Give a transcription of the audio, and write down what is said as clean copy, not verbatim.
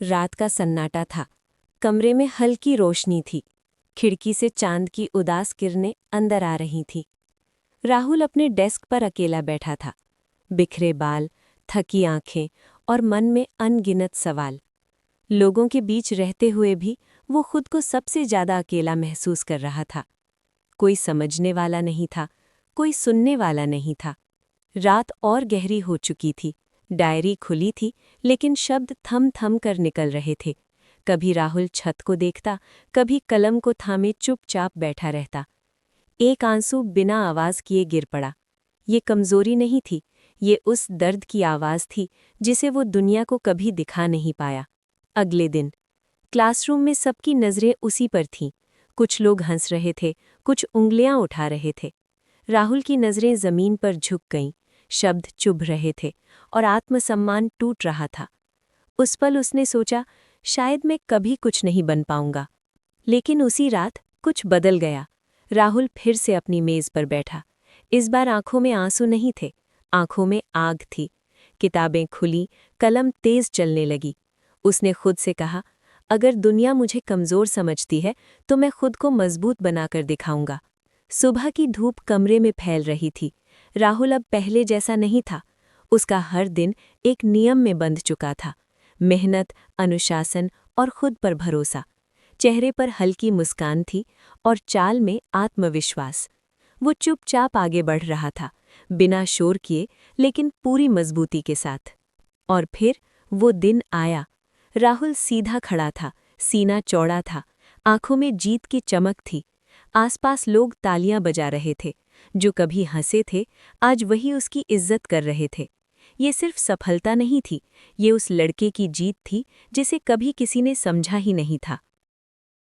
रात का सन्नाटा था। कमरे में हल्की रोशनी थी। खिड़की से चांद की उदास किरणें अंदर आ रही थीं। राहुल अपने डेस्क पर अकेला बैठा था। बिखरे बाल, थकी आंखें और मन में अनगिनत सवाल। लोगों के बीच रहते हुए भी वो खुद को सबसे ज्यादा अकेला महसूस कर रहा था। कोई समझने वाला नहीं था, कोई सुनने वाला नहीं था। रात और गहरी हो चुकी थी। डायरी खुली थी, लेकिन शब्द थम थम कर निकल रहे थे। कभी राहुल छत को देखता, कभी कलम को थामे चुपचाप बैठा रहता। एक आंसू बिना आवाज किए गिर पड़ा। ये कमजोरी नहीं थी, ये उस दर्द की आवाज थी जिसे वो दुनिया को कभी दिखा नहीं पाया। अगले दिन क्लासरूम में सबकी नजरें उसी पर थीं। कुछ लोग हंस रहे थे, कुछ उंगलियां उठा रहे थे। राहुल की नजरें जमीन पर झुक गईं। शब्द चुभ रहे थे और आत्मसम्मान टूट रहा था। उस पल उसने सोचा, शायद मैं कभी कुछ नहीं बन पाऊंगा। लेकिन उसी रात कुछ बदल गया। राहुल फिर से अपनी मेज पर बैठा। इस बार आंखों में आंसू नहीं थे, आंखों में आग थी। किताबें खुली, कलम तेज चलने लगी। उसने खुद से कहा, अगर दुनिया मुझे कमजोर समझती है तो मैं खुद को मजबूत बनाकर दिखाऊंगा। सुबह की धूप कमरे में फैल रही थी। राहुल अब पहले जैसा नहीं था। उसका हर दिन एक नियम में बंध चुका था। मेहनत, अनुशासन और खुद पर भरोसा। चेहरे पर हल्की मुस्कान थी और चाल में आत्मविश्वास। वो चुपचाप आगे बढ़ रहा था, बिना शोर किए, लेकिन पूरी मजबूती के साथ। और फिर वो दिन आया। राहुल सीधा खड़ा था, सीना चौड़ा था, आंखों में जीत की चमक थी। आसपास लोग तालियां बजा रहे थे। जो कभी हंसे थे, आज वही उसकी इज्जत कर रहे थे। ये सिर्फ सफलता नहीं थी, ये उस लड़के की जीत थी जिसे कभी किसी ने समझा ही नहीं था।